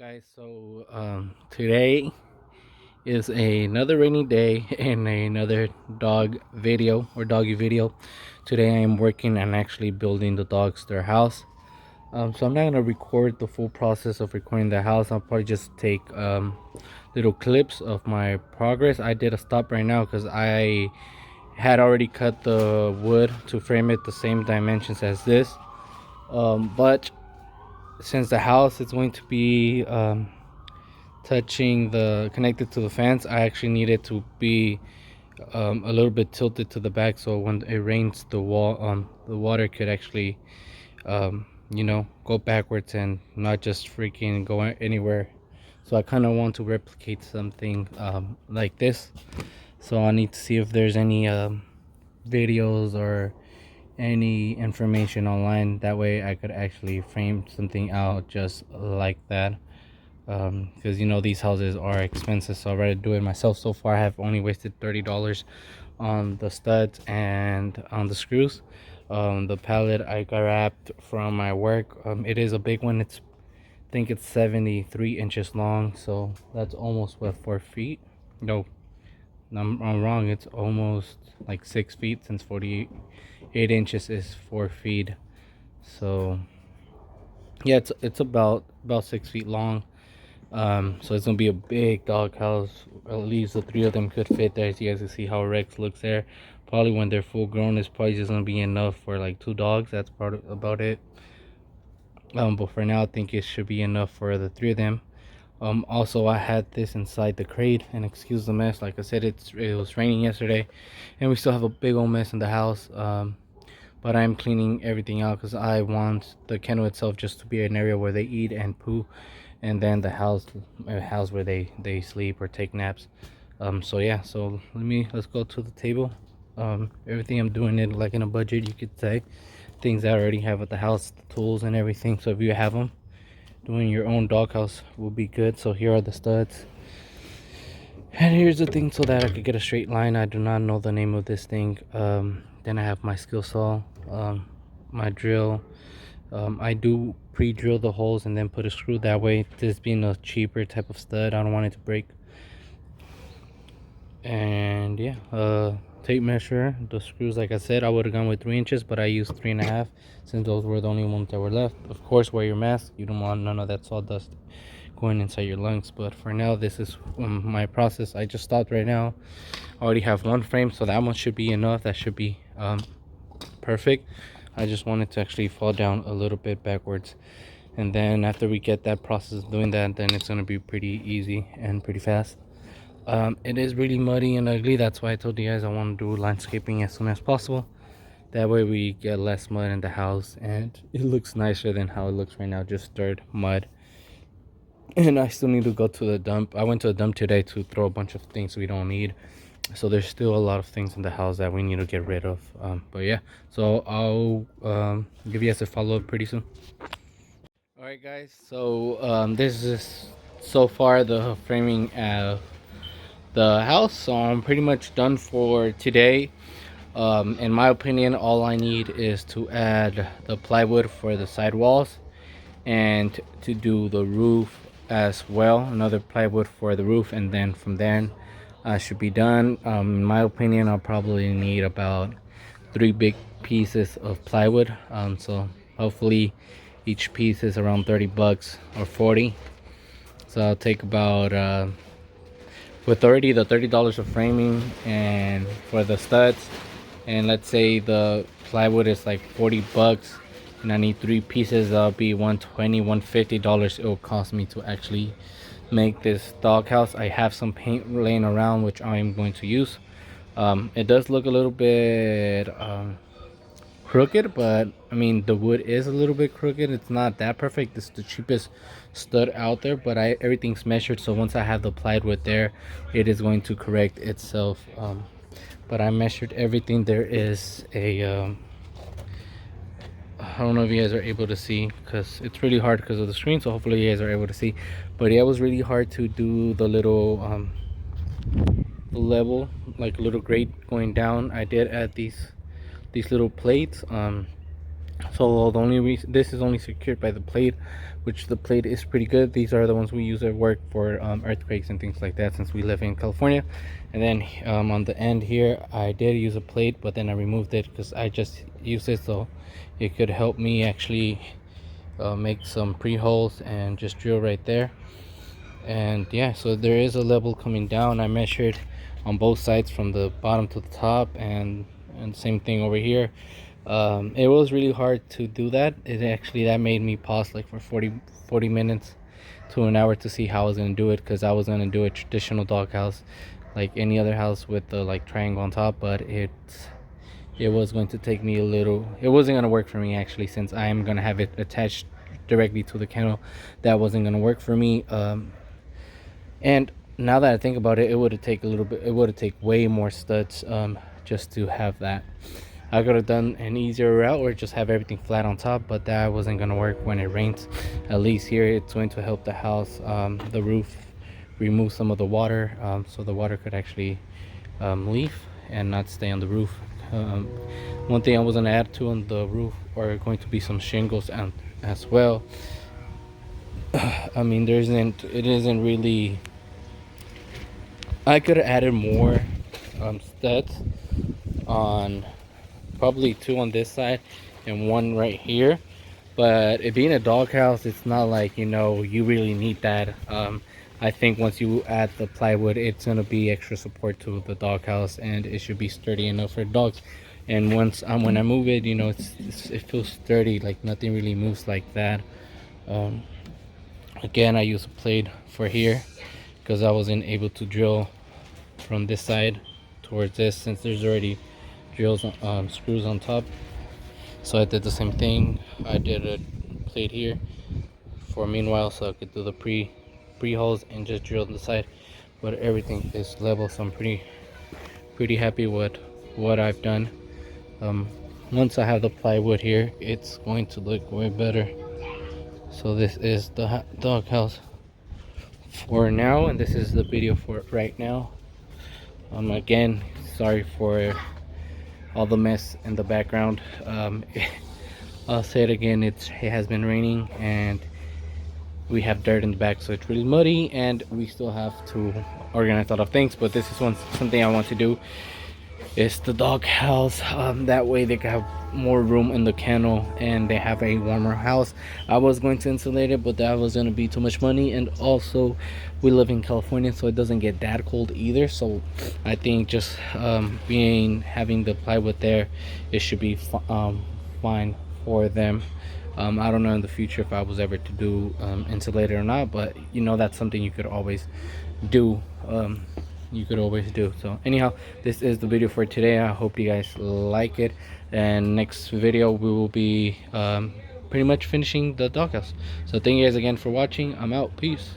Guys, so today is another rainy day and another dog video or doggy video. Today I am working and actually building the dogs their house. So I'm not gonna record the full process of recording the house. I'll probably just take little clips of my progress. I did a stop right now because I had already cut the wood to frame it the same dimensions as this. But since the house is going to be touching the connected to the fence, I actually need it to be a little bit tilted to the back, so when it rains, the water could actually go backwards and not just freaking go anywhere. So I kind of want to replicate something like this. So I need to see if there's any videos or any information online, that way I could actually frame something out just like that. Because these houses are expensive, so I'd rather do it myself. So far I have only wasted $30 on the studs and on the screws. The pallet I grabbed from my work, it is a big one. I think it's 73 inches long, so that's almost 4 feet. No, I'm wrong, it's almost like 6 feet, since 48 inches is 4 feet. So yeah, it's about 6 feet long. So it's gonna be a big dog house. At least the three of them could fit there. So you guys can see how Rex looks there. Probably when they're full grown, it's probably just gonna be enough for like 2 dogs. That's about it. But for now, I think it should be enough for the three of them. Also, I had this inside the crate, and excuse the mess. Like I said, it was raining yesterday, and we still have a big old mess in the house. But I'm cleaning everything out because I want the kennel itself just to be an area where they eat and poo, and then the house a house where they sleep or take naps. So yeah, so let's go to the table. Everything I'm doing it like in a budget, you could say. Things I already have at the house, the tools and everything. So if you have them, doing your own doghouse will be good. So here are the studs, and here's the thing so that I could get a straight line. I do not know the name of this thing. Then I have my skill saw, my drill. I do pre-drill the holes and then put a screw, that way, this being a cheaper type of stud, I don't want it to break. And yeah, tape measure, the screws, like I said, I would have gone with 3 inches, but I used 3.5 since those were the only ones that were left. Of course, wear your mask. You don't want none of that sawdust going inside your lungs. But for now, this is my process. I just stopped right now. I already have one frame, so that one should be enough. That should be perfect. I just wanted to actually fall down a little bit backwards, and then after we get that process doing that, then it's going to be pretty easy and pretty fast. It is really muddy and ugly. That's why I told you guys I want to do landscaping as soon as possible. That way we get less mud in the house and it looks nicer than how it looks right now, just dirt, mud. And I still need to go to the dump. I went to the dump today to throw a bunch of things we don't need. So there's still a lot of things in the house that we need to get rid of. But yeah, so I'll give you guys a follow-up pretty soon. All right, guys, so this is so far the framing of the house. So I'm pretty much done for today. In my opinion, all I need is to add the plywood for the side walls and to do the roof as well, another plywood for the roof, and then from then I should be done. In my opinion, I'll probably need about 3 big pieces of plywood. So hopefully each piece is around 30 bucks or 40. So I'll take about with the $30 of framing and for the studs, and let's say the plywood is like 40 bucks and I need 3 pieces, that'll be $150 it will cost me to actually make this doghouse. I have some paint laying around which I'm going to use. It does look a little bit crooked, but I mean the wood is a little bit crooked. It's not that perfect. It's the cheapest stud out there, but everything's measured, so once I have the plywood there, it is going to correct itself. But I measured everything. There is a I don't know if you guys are able to see because it's really hard because of the screen, so hopefully you guys are able to see. But yeah, it was really hard to do the little level, like a little grate going down. I did add these little plates. So the only reason this is only secured by the plate, which the plate is pretty good. These are the ones we use at work for earthquakes and things like that, since we live in California. And then on the end here, I did use a plate, but then I removed it because I just used it so it could help me actually make some pre-holes and just drill right there. And yeah, so there is a level coming down. I measured on both sides from the bottom to the top, and same thing over here. It was really hard to do that. It actually, that made me pause like for 40 minutes to an hour to see how I was gonna do it, because I was gonna do a traditional doghouse like any other house with the like triangle on top, but it was going to take me a little, it wasn't going to work for me actually, since I am going to have it attached directly to the kennel. That wasn't going to work for me. And now that I think about it, it would have taken a little bit, it would have taken way more studs just to have that. I could have done an easier route or just have everything flat on top, but that wasn't going to work when it rains. At least here it's going to help the house, the roof, remove some of the water, so the water could actually leave and not stay on the roof. um, One thing I was going to add to on the roof are going to be some shingles and as well. I mean, it isn't really, I could have added more studs on, probably two on this side and one right here, but it being a doghouse, it's not like, you really need that. I think once you add the plywood, it's gonna be extra support to the doghouse, and it should be sturdy enough for dogs. And once when I move it, it feels sturdy, like nothing really moves like that. um, Again, I use a plate for here because I wasn't able to drill from this side towards this, since there's already drills screws on top. So I did the same thing. I did a plate here for meanwhile, so I could do the pre holes and just drill on the side. But everything is level, so I'm pretty happy with what I've done. Once I have the plywood here, it's going to look way better. So this is the dog house for now, and this is the video for it right now. Again, sorry for all the mess in the background. I'll say it again, it has been raining and we have dirt in the back, so it's really muddy, and we still have to organize a lot of things. But this is something I want to do, is the dog house. That way they can have more room in the kennel and they have a warmer house. I was going to insulate it, but that was going to be too much money, and also we live in California, so it doesn't get that cold either. So I think just having the plywood there, it should be fine for them. I don't know in the future if I was ever to do insulated or not, but that's something you could always do. So anyhow, this is the video for today. I hope you guys like it, and next video we will be pretty much finishing the doghouse. So thank you guys again for watching. I'm out. Peace.